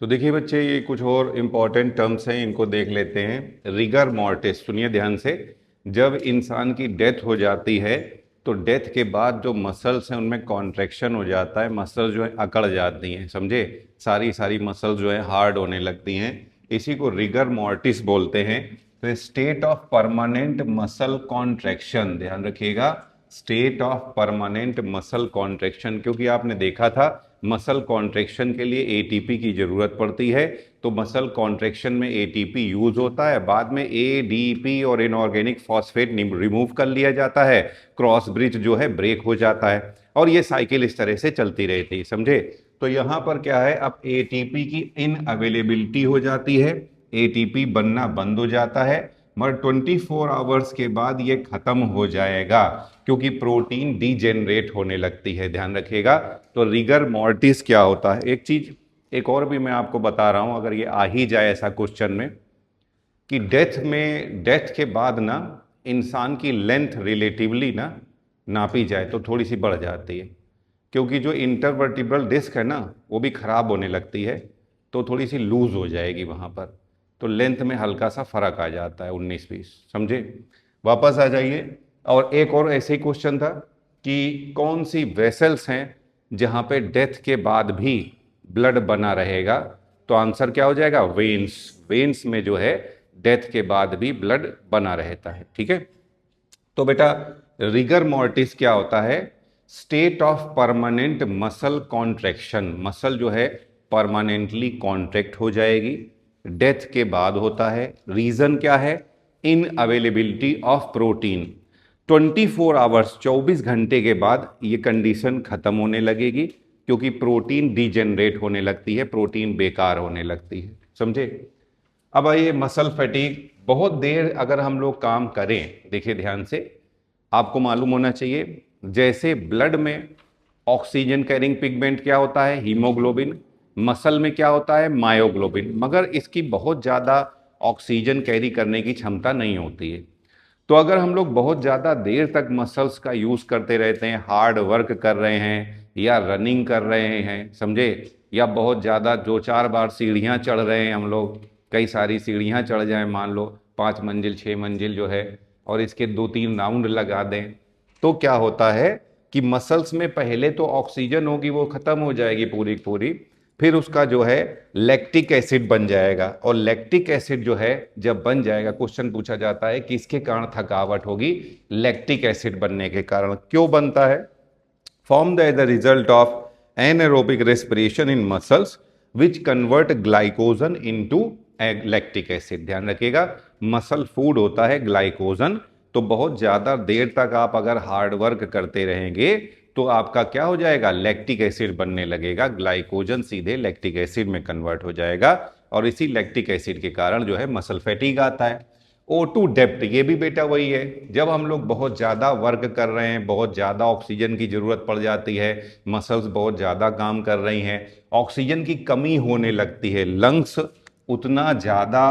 तो देखिए बच्चे, ये कुछ और इम्पोर्टेंट टर्म्स हैं, इनको देख लेते हैं। रिगर मॉर्टिस, सुनिए ध्यान से। जब इंसान की डेथ हो जाती है तो डेथ के बाद जो मसल्स हैं उनमें कॉन्ट्रैक्शन हो जाता है, मसल्स जो है अकड़ जाती हैं, समझे। सारी सारी मसल्स जो है हार्ड होने लगती हैं। इसी को रिगर मॉर्टिस बोलते हैं। तो state of permanent muscle contraction, ध्यान रखिएगा, state of permanent muscle contraction. क्योंकि आपने देखा था मसल कॉन्ट्रैक्शन के लिए एटीपी की जरूरत पड़ती है, तो मसल कॉन्ट्रैक्शन में एटीपी यूज होता है, बाद में एडीपी और इनऑर्गेनिक फॉस्फेट रिमूव कर लिया जाता है, क्रॉस ब्रिज जो है ब्रेक हो जाता है, और ये साइकिल इस तरह से चलती रहती, समझे। तो यहां पर क्या है, अब एटीपी की इन अवेलेबिलिटी हो जाती है, एटीपी बनना बंद हो जाता है, मगर 24 आवर्स के बाद ये खत्म हो जाएगा क्योंकि प्रोटीन डीजेनरेट होने लगती है, ध्यान रखिएगा। तो रिगर मॉर्टिस क्या होता है, एक चीज एक और भी मैं आपको बता रहा हूं, अगर ये आ ही जाए ऐसा क्वेश्चन में, कि डेथ के बाद ना इंसान की लेंथ रिलेटिवली ना नापी जाए तो थोड़ी सी बढ़ जाती है, क्योंकि जो इंटरवर्टिब्रल डिस्क है ना वो भी खराब होने लगती है, तो थोड़ी सी लूज हो जाएगी वहां पर, तो लेंथ में हल्का सा फर्क आ जाता है, 19-20, समझे। वापस आ जाइए। और एक और ऐसे ही क्वेश्चन था कि कौन सी वेसल्स हैं जहां पे डेथ के बाद भी ब्लड बना रहेगा, तो आंसर क्या हो जाएगा, वेन्स। वेन्स में जो है डेथ के बाद भी ब्लड बना रहता है, ठीक है। तो बेटा, रिगर मॉर्टिस क्या होता है, state of permanent muscle contraction, muscle जो है परमानेंटली कॉन्ट्रैक्ट हो जाएगी, डेथ के बाद होता है। रीजन क्या है, इन अवेलेबिलिटी ऑफ प्रोटीन। 24 आवर्स, 24 घंटे के बाद ये कंडीशन खत्म होने लगेगी, क्योंकि प्रोटीन डीजेनरेट होने लगती है, प्रोटीन बेकार होने लगती है, समझे। अब आइए मसल फैटीग। बहुत देर अगर हम लोग काम करें, देखिए ध्यान से, आपको मालूम होना चाहिए, जैसे ब्लड में ऑक्सीजन कैरिंग पिगमेंट क्या होता है, हीमोग्लोबिन, मसल में क्या होता है, मायोग्लोबिन, मगर इसकी बहुत ज़्यादा ऑक्सीजन कैरी करने की क्षमता नहीं होती है। तो अगर हम लोग बहुत ज़्यादा देर तक मसल्स का यूज़ करते रहते हैं, हार्ड वर्क कर रहे हैं या रनिंग कर रहे हैं, समझे, या बहुत ज़्यादा 2-4 बार सीढ़ियाँ चढ़ रहे हैं हम लोग, कई सारी सीढ़ियाँ चढ़ जाएं, मान लो 5 मंजिल 6 मंजिल जो है, और इसके 2-3 राउंड लगा दें, तो क्या होता है कि मसल्स में पहले तो ऑक्सीजन होगी वो खत्म हो जाएगी पूरी पूरी, फिर उसका जो है लैक्टिक एसिड बन जाएगा, और लैक्टिक एसिड जो है जब बन जाएगा, क्वेश्चन पूछा जाता है कि इसके कारण थकावट होगी, लैक्टिक एसिड बनने के कारण। क्यों बनता है, formed as the result of anaerobic respiration in muscles which convert glycogen into lactic acid। ध्यान रखिएगा, मसल फूड होता है ग्लाइकोजन, तो बहुत ज़्यादा देर तक आप अगर हार्ड वर्क करते रहेंगे तो आपका क्या हो जाएगा, लैक्टिक एसिड बनने लगेगा, ग्लाइकोजन सीधे लैक्टिक एसिड में कन्वर्ट हो जाएगा, और इसी लैक्टिक एसिड के कारण जो है मसल फैटीग आता है। O2 डेप्थ, ये भी बेटा वही है, जब हम लोग बहुत ज़्यादा वर्क कर रहे हैं, बहुत ज़्यादा ऑक्सीजन की ज़रूरत पड़ जाती है, मसल्स बहुत ज़्यादा काम कर रही हैं, ऑक्सीजन की कमी होने लगती है, लंग्स उतना ज़्यादा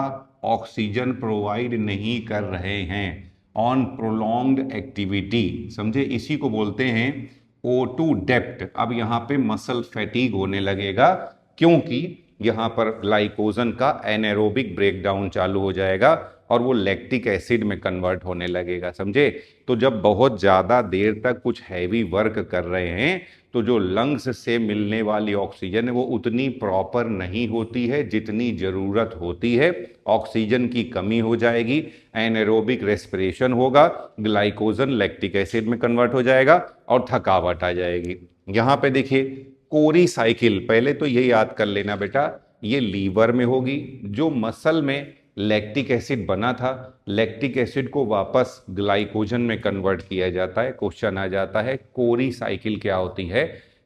ऑक्सीजन प्रोवाइड नहीं कर रहे हैं ऑन प्रोलॉन्ग्ड एक्टिविटी, समझे, इसी को बोलते हैं O2 डेप्थ। अब यहाँ पे मसल फैटीग होने लगेगा, क्योंकि यहाँ पर ग्लाइकोजन का एनारोबिक ब्रेकडाउन चालू हो जाएगा और वो लैक्टिक एसिड में कन्वर्ट होने लगेगा, समझे। तो जब बहुत ज़्यादा देर तक कुछ हैवी वर्क कर रहे हैं तो जो लंग्स से मिलने वाली ऑक्सीजन है वो उतनी प्रॉपर नहीं होती है जितनी ज़रूरत होती है, ऑक्सीजन की कमी हो जाएगी, एनारोबिक रेस्पिरेशन होगा, ग्लाइकोजन लैक्टिक एसिड में कन्वर्ट हो जाएगा और थकावट आ जाएगी। यहाँ पे देखिए कोरी साइकिल, पहले तो ये याद कर लेना बेटा, ये लीवर में होगी, जो मसल में लैक्टिक एसिड बना था, लैक्टिक एसिड को वापस ग्लाइकोजन में कन्वर्ट किया जाता है। क्वेश्चन आ जाता है कोरी साइकिल क्या होती है,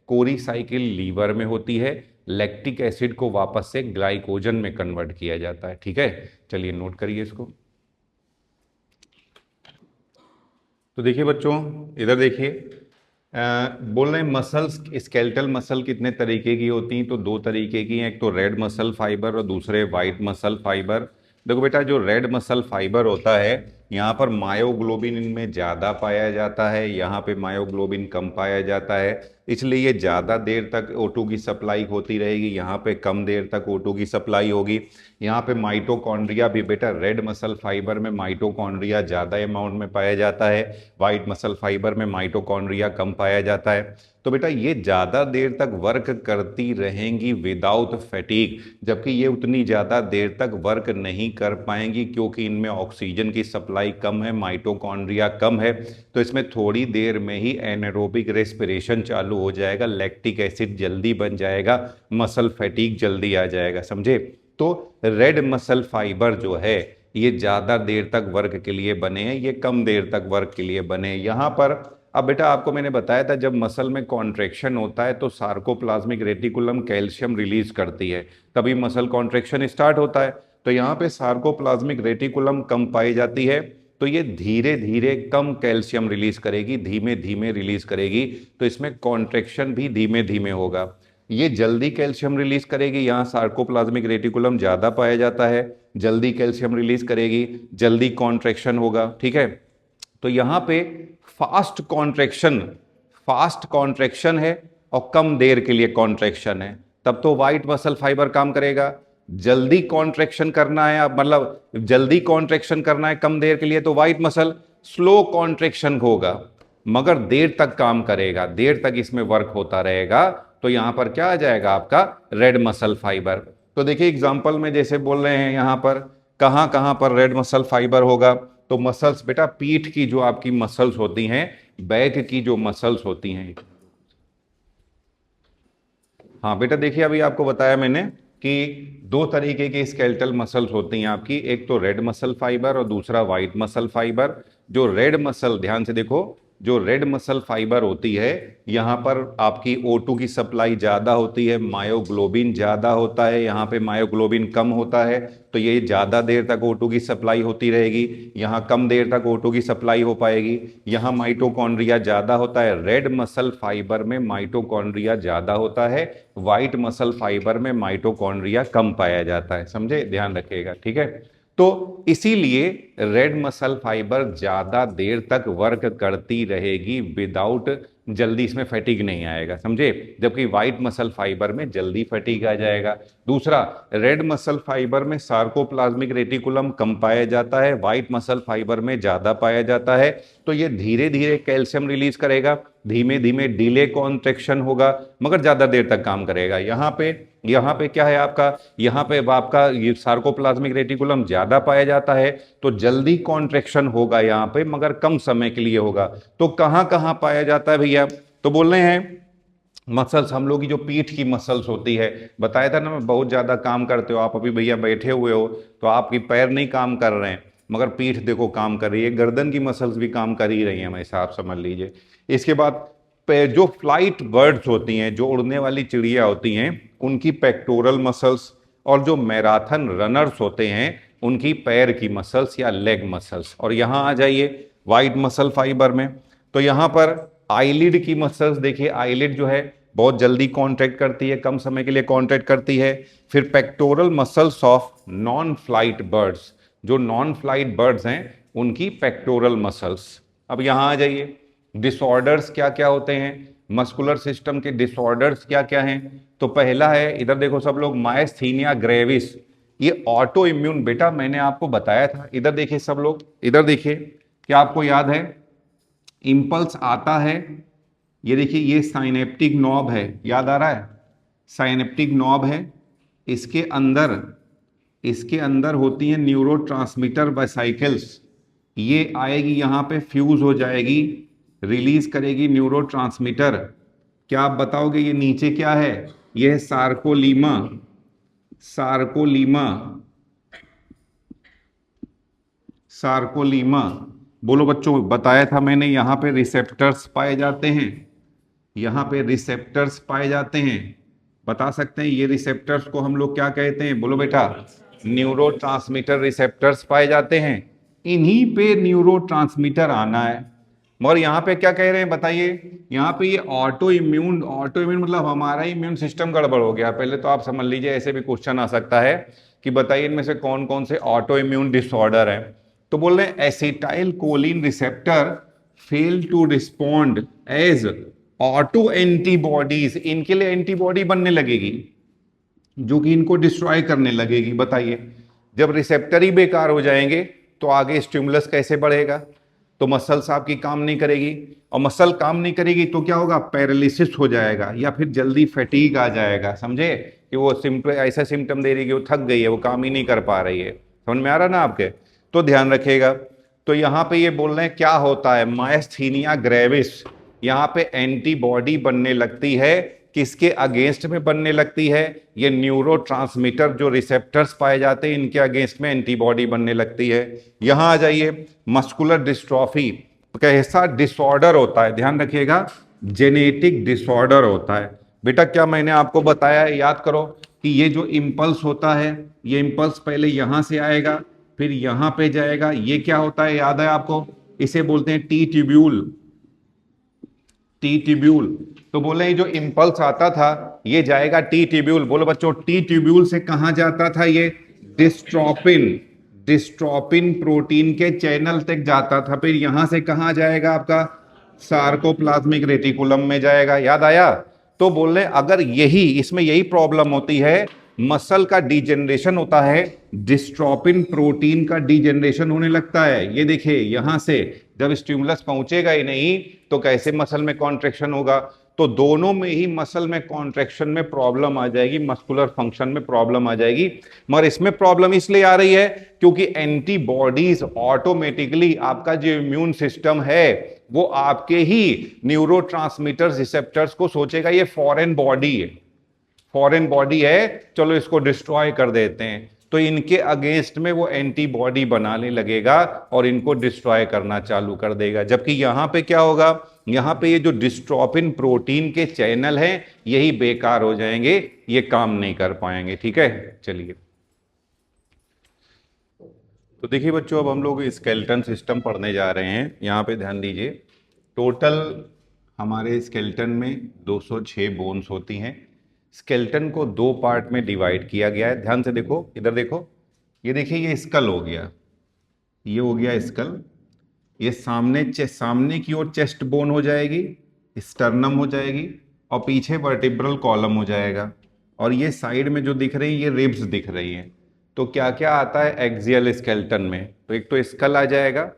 कोरी साइकिल लीवर में होती है, लैक्टिक एसिड को वापस से ग्लाइकोजन में कन्वर्ट किया जाता है, ठीक है। चलिए नोट करिए इसको। तो देखिए बच्चों, इधर देखिए, बोल रहे हैं मसल्स, स्केलेटल मसल कितने तरीके की होती हैं, तो 2 तरीके की हैं, एक तो रेड मसल फाइबर और दूसरे वाइट मसल फाइबर। देखो बेटा, जो रेड मसल फाइबर होता है यहाँ पर मायोग्लोबिन इनमें ज़्यादा पाया जाता है, यहाँ पे मायोग्लोबिन कम पाया जाता है, इसलिए ये ज़्यादा देर तक O2 की सप्लाई होती रहेगी, यहाँ पे कम देर तक O2 की सप्लाई होगी। यहाँ पे माइटोकॉन्ड्रिया भी बेटा, रेड मसल फाइबर में माइटोकॉन्ड्रिया ज़्यादा अमाउंट में पाया जाता है, वाइट मसल फाइबर में माइटोकॉन्ड्रिया कम पाया जाता है। तो बेटा ये ज़्यादा देर तक वर्क करती रहेंगी विदाउट फैटीग, जबकि ये उतनी ज़्यादा देर तक वर्क नहीं कर पाएंगी क्योंकि इनमें ऑक्सीजन की सप्लाई कम है, माइटोकॉन्ड्रिया कम है, तो इसमें थोड़ी देर में ही एनारोबिक रेस्पिरेशन चालू हो जाएगा, लैक्टिक एसिड जल्दी बन जाएगा, मसल फैटीग जल्दी आ जाएगा, समझे। तो रेड मसल फाइबर जो है ये ज़्यादा देर तक वर्क के लिए बने हैं, ये कम देर तक वर्क के लिए बने हैं। यहाँ पर अब बेटा आपको मैंने बताया था जब मसल में कॉन्ट्रैक्शन होता है तो सार्कोप्लाज्मिक रेटिकुलम कैल्शियम रिलीज करती है, तभी मसल कॉन्ट्रैक्शन स्टार्ट होता है। तो यहाँ पे सार्कोप्लाज्मिक रेटिकुलम कम पाई जाती है, तो ये धीरे धीरे कम कैल्शियम रिलीज करेगी, धीमे धीमे रिलीज करेगी, तो इसमें कॉन्ट्रैक्शन भी धीमे धीमे होगा। ये जल्दी कैल्शियम रिलीज करेगी, यहाँ सार्कोप्लाज्मिक रेटिकुलम ज़्यादा पाया जाता है, जल्दी कैल्शियम रिलीज करेगी, जल्दी कॉन्ट्रैक्शन होगा, ठीक है। तो यहाँ पे फास्ट कॉन्ट्रैक्शन है और कम देर के लिए कॉन्ट्रैक्शन है, तब तो वाइट मसल फाइबर काम करेगा। जल्दी कॉन्ट्रैक्शन करना है, मतलब जल्दी कॉन्ट्रैक्शन करना है कम देर के लिए, तो वाइट मसल स्लो कॉन्ट्रैक्शन होगा मगर देर तक काम करेगा, देर तक इसमें वर्क होता रहेगा, तो यहां पर क्या आ जाएगा आपका रेड मसल फाइबर। तो देखिए एग्जांपल में जैसे बोल रहे हैं यहां पर कहां कहां पर रेड मसल फाइबर होगा, तो मसल्स बेटा पीठ की जो आपकी मसल्स होती हैं, बैक की जो मसल्स होती हैं, हाँ बेटा देखिए अभी आपको बताया मैंने कि दो तरीके की स्केलेटल मसल्स होती हैं आपकी, एक तो रेड मसल फाइबर और दूसरा वाइट मसल फाइबर। जो रेड मसल, ध्यान से देखो, जो रेड मसल फाइबर होती है यहाँ पर आपकी O2 की सप्लाई ज़्यादा होती है, मायोग्लोबिन ज़्यादा होता है, यहाँ पे मायोग्लोबिन कम होता है, तो ये ज़्यादा देर तक O2 की सप्लाई होती रहेगी, यहाँ कम देर तक O2 की सप्लाई हो पाएगी। यहाँ माइटोकॉन्ड्रिया ज़्यादा होता है, रेड मसल फाइबर में माइटोकॉन्ड्रिया ज़्यादा होता है, वाइट मसल फाइबर में माइटोकॉन्ड्रिया कम पाया जाता है, समझे, ध्यान रखिएगा, ठीक है। तो इसीलिए रेड मसल फाइबर ज्यादा देर तक वर्क करती रहेगी विदाउट, जल्दी इसमें फैटिग नहीं आएगा, समझे, जबकि व्हाइट मसल फाइबर में जल्दी फैटिग आ जाएगा। दूसरा, रेड मसल फाइबर में सार्कोप्लाज्मिक रेटिकुलम कम पाया जाता है, व्हाइट मसल फाइबर में ज्यादा पाया जाता है, तो ये धीरे धीरे कैल्शियम रिलीज करेगा, धीमे धीमे डिले कॉन्ट्रैक्शन होगा मगर ज्यादा देर तक काम करेगा। यहाँ पे क्या है आपका, यहाँ पे आपका ये सार्कोप्लाज्मिक रेटिकुलम ज्यादा पाया जाता है तो जल्दी कॉन्ट्रैक्शन होगा यहाँ पे मगर कम समय के लिए होगा। तो कहाँ कहाँ पाया जाता है भैया, तो बोल रहे हैं मसल्स, हम लोग की जो पीठ की मसल्स होती है, बताया था ना मैं, बहुत ज्यादा काम करते हो आप, अभी भैया बैठे हुए हो तो आपकी पैर नहीं काम कर रहे हैं मगर पीठ देखो काम कर रही है, गर्दन की मसल्स भी काम कर ही रही हैं हमेशा, आप समझ लीजिए। इसके बाद जो फ्लाइट बर्ड्स होती हैं, जो उड़ने वाली चिड़िया होती हैं, उनकी पेक्टोरल मसल्स, और जो मैराथन रनर्स होते हैं उनकी पैर की मसल्स या लेग मसल्स। और यहाँ आ जाइए वाइट मसल फाइबर में, तो यहाँ पर आईलिड की मसल्स देखिए, आईलिड जो है बहुत जल्दी कॉन्ट्रैक्ट करती है, कम समय के लिए कॉन्ट्रैक्ट करती है। फिर pectoral muscles of non flight birds, जो नॉन फ्लाइट बर्ड्स हैं उनकी पेक्टोरल मसल्स। अब यहाँ आ जाइए, डिसऑर्डर्स क्या क्या होते हैं, मस्कुलर सिस्टम के डिसऑर्डर्स क्या क्या हैं। तो पहला है, इधर देखो सब लोग, मायस्थीनिया ग्रेविस, ये ऑटो इम्यून, बेटा मैंने आपको बताया था, इधर देखिए सब लोग, इधर देखिए, क्या आपको याद है, इंपल्स आता है, ये देखिए ये साइनेप्टिक नॉब है, याद आ रहा है, साइनेप्टिक नॉब है, इसके अंदर होती हैं न्यूरोट्रांसमीटर वेसिकल्स, ये आएगी यहाँ पे फ्यूज हो जाएगी, रिलीज करेगी न्यूरोट्रांसमीटर। क्या आप बताओगे ये नीचे क्या है, ये है सार्कोलीमा, सार्कोलीमा बोलो बच्चों, बताया था मैंने, यहाँ पे रिसेप्टर्स पाए जाते हैं, यहाँ पे रिसेप्टर्स पाए जाते हैं, बता सकते हैं ये रिसेप्टर्स को हम लोग क्या कहते हैं, बोलो बेटा, न्यूरोट्रांसमीटर रिसेप्टर्स पाए जाते हैं, इन्हीं पे न्यूरोट्रांसमीटर आना है। मगर यहाँ पे क्या कह रहे हैं बताइए, यहाँ पे ये ऑटो इम्यून मतलब हमारा इम्यून सिस्टम गड़बड़ हो गया। पहले तो आप समझ लीजिए, ऐसे भी क्वेश्चन आ सकता है कि बताइए इनमें से कौन कौन से ऑटो इम्यून डिसऑर्डर है। तो बोल रहे हैं acetylcholine receptor fail to respond as auto antibodies, इनके लिए एंटीबॉडी बनने लगेगी जो कि इनको डिस्ट्रॉय करने लगेगी। बताइए, जब रिसेप्टर ही बेकार हो जाएंगे तो आगे स्टिमुलस कैसे बढ़ेगा? तो मसल्स आपकी काम नहीं करेगी, और मसल काम नहीं करेगी तो क्या होगा? पैरालिसिस हो जाएगा, या फिर जल्दी फैटीग आ जाएगा। समझे कि वो सिम्टम ऐसा सिम्टम दे रही है कि वो थक गई है, वो काम ही नहीं कर पा रही है। समझ में आ रहा ना आपके? तो ध्यान रखिएगा। तो यहाँ पे ये बोल रहे हैं क्या होता है, मायस्थीनिया ग्रेविस, यहाँ पे एंटीबॉडी बनने लगती है। किसके अगेंस्ट में बनने लगती है? ये न्यूरोट्रांसमीटर जो रिसेप्टर्स पाए जाते हैं इनके अगेंस्ट में एंटीबॉडी बनने लगती है। यहां आ जाइए, मस्कुलर डिस्ट्रॉफी कैसा डिसऑर्डर होता है? ध्यान रखिएगा, जेनेटिक डिसऑर्डर होता है। बेटा क्या मैंने आपको बताया है, याद करो कि ये जो इम्पल्स होता है, ये इम्पल्स पहले यहां से आएगा फिर यहां पे जाएगा। ये क्या होता है, याद है आपको? इसे बोलते हैं टी ट्यूब्यूल। टी ट्यूब्यूल, तो बोले जो इंपल्स आता था ये जाएगा टी ट्यूब्यूल। बोलो बच्चों, टी ट्यूब्यूल से कहां जाता था? ये डिस्ट्रोपिन, डिस्ट्रोपिन प्रोटीन के चैनल तक जाता था। फिर यहां से कहां जाएगा? आपका सार्कोप्लाज्मिक रेटिकुलम में जाएगा। याद आया? तो बोल रहे अगर यही इसमें यही प्रॉब्लम होती है, मसल का डिजेनरेशन होता है, डिस्ट्रोपिन प्रोटीन का डिजेनरेशन होने लगता है। ये देखिए यहां से जब स्टिमुलस पहुंचेगा ही नहीं तो कैसे मसल में कॉन्ट्रैक्शन होगा? तो दोनों में ही मसल में कॉन्ट्रैक्शन में प्रॉब्लम आ जाएगी, मस्कुलर फंक्शन में प्रॉब्लम आ जाएगी। मगर इसमें प्रॉब्लम इसलिए आ रही है क्योंकि एंटीबॉडीज ऑटोमेटिकली, आपका जो इम्यून सिस्टम है वो आपके ही न्यूरोट्रांसमीटर्स रिसेप्टर्स को सोचेगा ये फॉरेन बॉडी है, फॉरेन बॉडी है, चलो इसको डिस्ट्रॉय कर देते हैं। तो इनके अगेंस्ट में वो एंटीबॉडी बनाने लगेगा और इनको डिस्ट्रॉय करना चालू कर देगा। जबकि यहां पे क्या होगा? यहां पे ये जो डिस्ट्रोपिन प्रोटीन के चैनल हैं यही बेकार हो जाएंगे, ये काम नहीं कर पाएंगे। ठीक है, चलिए। तो देखिए बच्चों, अब हम लोग स्केलेटन सिस्टम पढ़ने जा रहे हैं। यहाँ पे ध्यान दीजिए, टोटल हमारे स्केलेटन में 206 बोन्स होती हैं। स्केलेटन को दो पार्ट में डिवाइड किया गया है। ध्यान से देखो, इधर देखो, ये देखिए ये स्कल हो गया, ये हो गया स्कल। ये सामने की ओर चेस्ट बोन हो जाएगी, स्टर्नम हो जाएगी, और पीछे वर्टिब्रल कॉलम हो जाएगा। और ये साइड में जो दिख रही है ये रिब्स दिख रही हैं। तो क्या क्या आता है एक्सियल स्केलेटन में? तो एक तो स्कल आ जाएगा,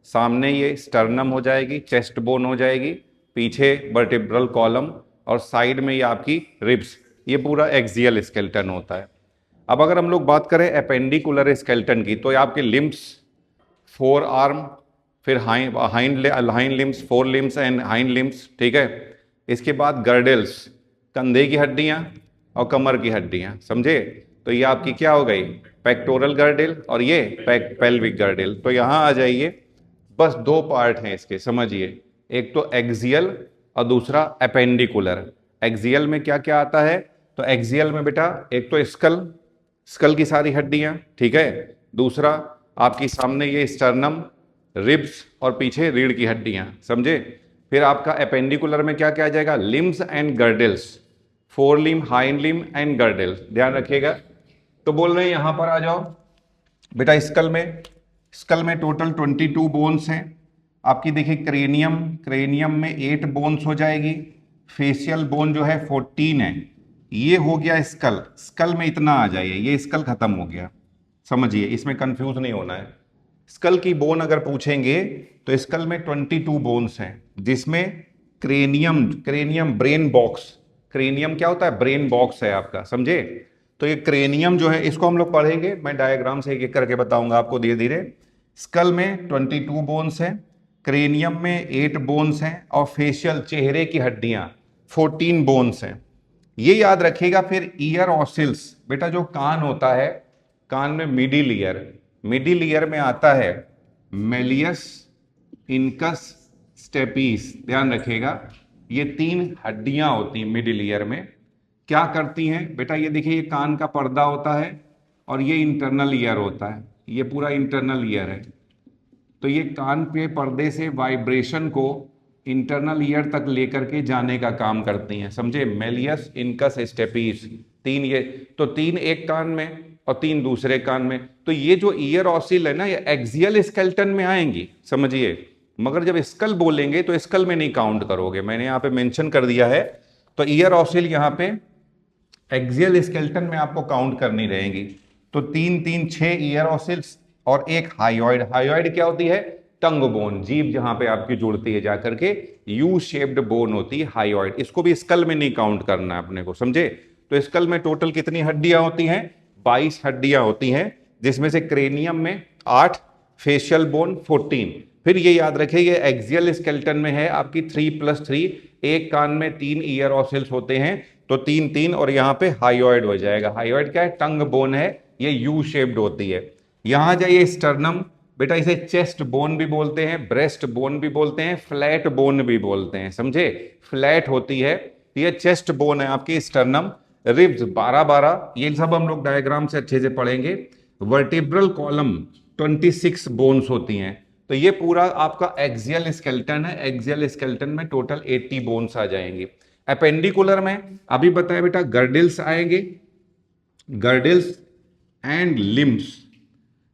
सामने ये स्टर्नम हो जाएगी, चेस्ट बोन हो जाएगी, पीछे वर्टिब्रल कॉलम, और साइड में ये आपकी रिब्स। ये पूरा एक्सियल स्केलेटन होता है। अब अगर हम लोग बात करें एपेंडिकुलर स्केलेटन की, तो ये आपके लिम्स, फोर आर्म, फिर hind limbs, four limbs and hind limbs. ठीक है, इसके बाद गर्डल्स, कंधे की हड्डियां और कमर की हड्डियां। समझे? तो ये आपकी क्या हो गई? पेक्टोरल गर्डल, और ये पेल्विक गर्डल। तो यहां आ जाइए, बस दो पार्ट हैं इसके, समझिए, एक तो एक्सियल और दूसरा एपेंडिकुलर। एक्सियल में क्या क्या आता है? तो एक्सियल में बेटा एक तो स्कल की सारी हड्डियां, ठीक है, दूसरा आपकी सामने ये स्टर्नम, रिब्स, और पीछे रीढ़ की हड्डियां। समझे? फिर आपका एपेंडिकुलर में क्या क्या आ जाएगा? Limbs and girdles, fore limb, hind limb and girdle. ध्यान रखिएगा। तो बोल रहे हैं यहां पर आ जाओ बेटा, स्कल में टोटल 22 बोन्स हैं आपकी। देखिए क्रेनियम में 8 बोन्स हो जाएगी, फेशियल बोन जो है 14 है। ये हो गया स्कल में इतना आ जाइए, ये स्कल खत्म हो गया। समझिए, इसमें कंफ्यूज नहीं होना है। स्कल की बोन अगर पूछेंगे तो स्कल में 22 बोन्स हैं, जिसमें क्रेनियम ब्रेन बॉक्स, क्रेनियम क्या होता है? ब्रेन बॉक्स है आपका। समझे? तो ये क्रेनियम जो है इसको हम लोग पढ़ेंगे, मैं डायग्राम से एक एक करके बताऊंगा आपको धीरे धीरे। स्कल में 22 बोन्स हैं, क्रेनियम में 8 बोन्स हैं, और फेशियल चेहरे की हड्डियां 14 बोन्स हैं। ये याद रखिएगा। फिर ईयर ऑसिल्स, बेटा जो कान होता है, कान में मिडिल ईयर में आता है मेलियस, इनकस, स्टेपीस। ध्यान रखिएगा, ये 3 हड्डियां होती हैं मिडिल ईयर में। क्या करती हैं बेटा? ये देखिए, ये कान का पर्दा होता है और ये इंटरनल ईयर होता है, ये पूरा इंटरनल ईयर है। तो ये कान पे पर्दे से वाइब्रेशन को इंटरनल ईयर तक लेकर के जाने का काम करती हैं। समझे? मेलियस, इनकस, स्टेपीस, 3 ये। तो 3 एक कान में, और 3 दूसरे कान में। तो ये जो ईयर ऑसिल है ना, ये एक्सियल स्केलेटन में आएंगी, समझिए। मगर जब स्कल बोलेंगे तो स्कल में नहीं काउंट करोगे, मैंने यहाँ पे मेंशन कर दिया है। तो ईयर ऑसिल यहाँ पे एक्सियल स्केलेटन में आपको काउंट करनी रहेंगी। तो 3 3 6 ईयर ऑसिल्स और एक हाइयोइड। हाइयोइड क्या होती है? टंग बोन, जीभ जहां पे आपकी जुड़ती है जाकर के, यू शेप्ड बोन होती है हाइयोइड। इसको भी स्कल में नहीं काउंट करना है अपने को, समझे। तो स्कल में टोटल कितनी हड्डियां होती हैं? 22 हड्डियां होती हैं, जिसमें से क्रेनियम में 8, फेशियल बोन 14। फिर ये याद रखिए, ये एक्सियल स्केलेटन में है आपकी 3+3, एक कान में 3 ईयर ऑसिल्स होते हैं, तो 3 3, और यहाँ पे हाइयोइड हो जाएगा। हाइयोइड क्या है? टंग बोन है, ये यू शेप्ड होती है। यहां जाइए स्टर्नम, बेटा इसे चेस्ट बोन भी बोलते हैं, ब्रेस्ट बोन भी बोलते हैं, फ्लैट बोन भी बोलते हैं, समझे। फ्लैट होती है, ये चेस्ट बोन है आपकी स्टर्नम। रिब्स 12-12, ये सब हम लोग डायग्राम से अच्छे से पढ़ेंगे। वर्टिब्रल कॉलम 26 बोन्स होती हैं। तो ये पूरा आपका एक्सियल स्केलेटन है। एक्सियल स्केलेटन में टोटल 80 बोन्स आ जाएंगे। अपेंडिकुलर में अभी बताया बेटा, गर्डिल्स आएंगे, गर्डिल्स एंड लिम्स।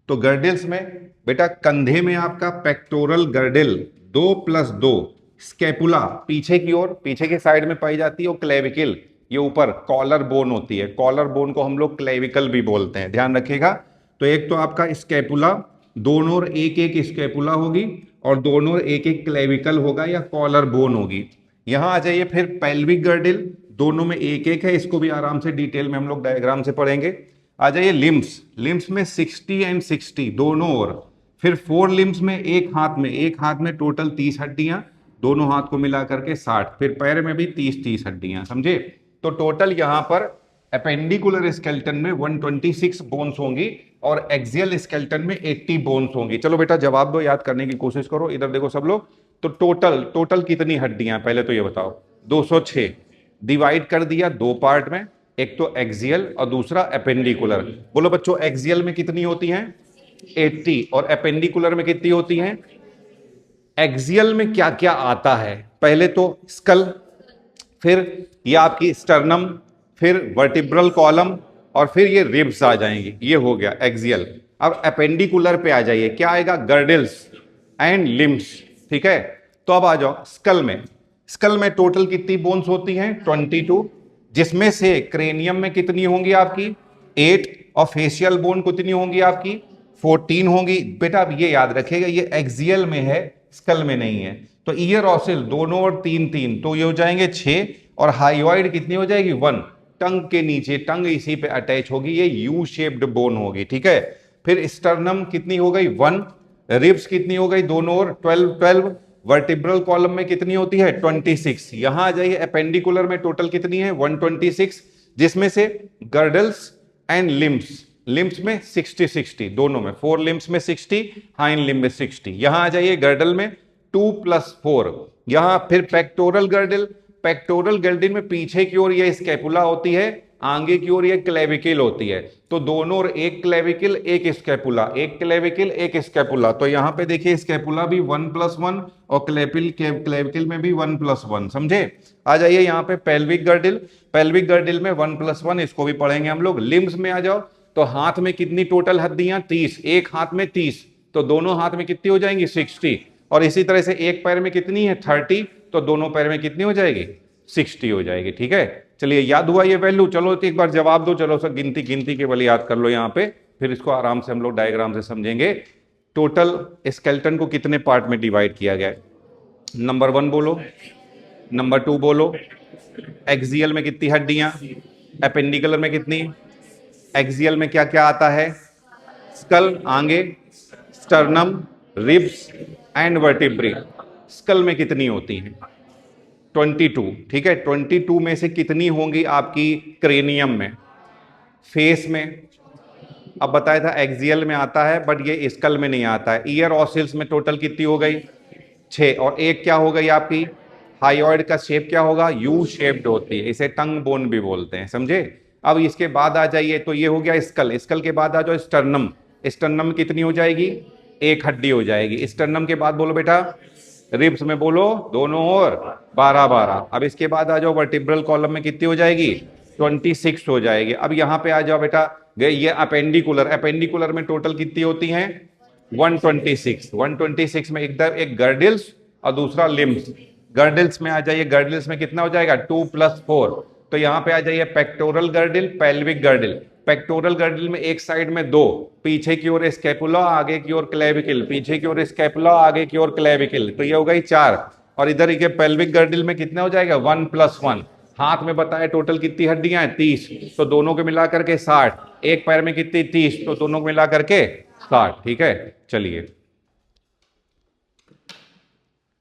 तो गर्डिल्स में बेटा कंधे में आपका पेक्टोरल गर्डिल 2+2, स्केपुला पीछे की ओर, पीछे के साइड में पाई जाती है, और क्लेविकल ये ऊपर कॉलर बोन होती है। कॉलर बोन को हम लोग क्लेविकल भी बोलते हैं, ध्यान रखिएगा। तो एक तो आपका स्केपुला, दोनों ओर एक एक स्केपुला होगी, और दोनों ओर एक एक क्लेविकल होगा या कॉलर बोन होगी। यहां आ जाइए फिर पेल्विक गर्डिल, दोनों में एक एक है, इसको भी आराम से डिटेल में हम लोग डायग्राम से पढ़ेंगे। आ जाइए लिम्स, लिम्स में 60 एंड 60 दोनों ओर। फिर 4 लिम्स में एक हाथ में टोटल 30 हड्डियां, दोनों हाथ को मिला करके 60। फिर पैर में भी 30 हड्डियां, समझे। तो टोटल यहां पर अपेंडिकुलर स्केलेटन में 126 बोन्स होंगी, और एक्सियल स्केलेटन में 80 बोन्स होंगी। चलो बेटा जवाब दो, याद करने की कोशिश करो, इधर देखो सब लोग। तो टोटल कितनी हड्डियां, पहले तो ये बताओ। 206। डिवाइड कर दिया 2 पार्ट में, एक तो एक्सियल और दूसरा अपेंडिकुलर। बोलो बच्चों, एक्सियल में कितनी होती हैं? 80, और अपेंडिकुलर में कितनी होती हैं? एक्सियल में क्या क्या आता है? पहले तो स्कल, फिर ये आपकी स्टर्नम, फिर वर्टिब्रल कॉलम, और फिर ये रिब्स आ जाएंगी। ये हो गया एक्सियल। अब अपेंडिकुलर पे आ जाइए, क्या आएगा? गर्डिल्स एंड लिम्स, ठीक है। तो अब आ जाओ स्कल में। स्कल में टोटल कितनी बोन्स होती हैं? 22, जिसमें से क्रेनियम में कितनी होंगी आपकी? 8, और फेशियल बोन कितनी होंगी आपकी? 14 होंगी। बेटा अब ये याद रखिएगा, ये एक्सियल में है, स्कल में नहीं है। तो ईयर ऑसिल दोनों और 3 3, तो ये हो जाएंगे 6, और हाइयोइड कितनी हो जाएगी? 1। टंग के नीचे, टंग इसी पे अटैच होगी, ये यू शेप्ड बोन होगी, ठीक है। फिर स्टर्नम कितनी हो गई? 1। रिब्स कितनी हो गई? दोनों और 12। वर्टिब्रल कॉलम में कितनी होती है? 26। यहां आ जाइए अपेंडिकुलर में टोटल कितनी है? 126, जिसमें से गर्डल्स एंड लिम्स, लिम्स में 60 दोनों में, 4 लिम्स में 60, हाइंड लिम्ब में 60। यहां आ जाइए गर्डल में 2+4। यहां फिर पेक्टोरल गर्डल, पेक्टोरल गर्डल में पीछे की ओर ये स्कैपुला होती है, आगे की ओर ये क्लेविकल होती है। तो दोनों ओर एक क्लेविकल एक स्कैपुला, एक क्लेविकल एक स्कैपुला। तो यहां पे देखिए स्कैपुला भी 1+1, और क्लेविकल में भी 1+1, समझे। आ जाइए यहाँ पे पेल्विक गर्डिल, पेल्विक गर्डिल में 1+1, इसको भी पढ़ेंगे हम लोग। लिम्स में आ जाओ, तो हाथ में कितनी टोटल हड्डियां? 30, एक हाथ में 30, तो दोनों हाथ में कितनी हो जाएंगी? 60। और इसी तरह से एक पैर में कितनी है? 30, तो दोनों पैर में कितनी हो जाएगी? 60 हो जाएगी, ठीक है। चलिए याद हुआ ये वैल्यू। चलो तो एक बार जवाब दो, चलो सर गिनती केवल याद कर लो यहाँ पे, फिर इसको आराम से हम लोग डायग्राम से समझेंगे। टोटल स्केलेटन को कितने पार्ट में डिवाइड किया गया है? नंबर 1 बोलो, नंबर 2 बोलो। एक्सियल में कितनी हड्डियां? अपेंडिकुलर में कितनी? एक्सियल में क्या क्या आता है? स्कल, आगे, sternum, ribs and vertebrae. Skull में कितनी होती हैं? 22, ठीक है। 22 में से कितनी होंगी आपकी क्रेनियम में? फेस में अब बताया था एक्सियल में आता है, बट ये स्कल में नहीं आता है। ईयर ऑसिल्स में टोटल कितनी हो गई? 6, और एक क्या हो गई आपकी? हाइयोइड का शेप क्या होगा? यू शेप्ड होती है, इसे टंग बोन भी बोलते हैं, समझे। अब इसके बाद आ जाइए, तो ये हो गया स्कल। स्कल के बाद आ जाओ स्टर्नम। स्टर्नम कितनी हो जाएगी? एक हड्डी हो जाएगी। स्टर्नम के बाद बोलो बेटा, रिब्स में बोलो दोनों और 12-12। अब इसके बाद आ जाओ वर्टिब्रल कॉलम में कितनी हो जाएगी? 26 हो जाएगी। अब यहाँ पे आ जाओ बेटा, ये अपेंडिकुलर, अपेंडिकुलर में टोटल कितनी होती हैं? 126। 126 में एकदम एक गर्डिल्स और दूसरा लिम्स। गर्डिल्स में आ जाइए, गर्डिल्स में कितना हो जाएगा? 2 + 4। तो यहाँ पे आ जाइए pectoral girdle, pelvic girdle. Pectoral girdle में एक साइड में 2, पीछे की ओर स्कैपुला, आगे की ओर क्लेविकल, पीछे की ओर स्कैपुला, आगे की ओर क्लेविकल, तो ये हो गई 4। और इधर के पेल्विक गर्डिल में कितना हो जाएगा? 1 + 1। हाथ में बताए टोटल कितनी हड्डियां हैं? 30, तो दोनों को मिला करके 60। एक पैर में कितनी? 30, तो दोनों को मिला करके 60। ठीक है, चलिए।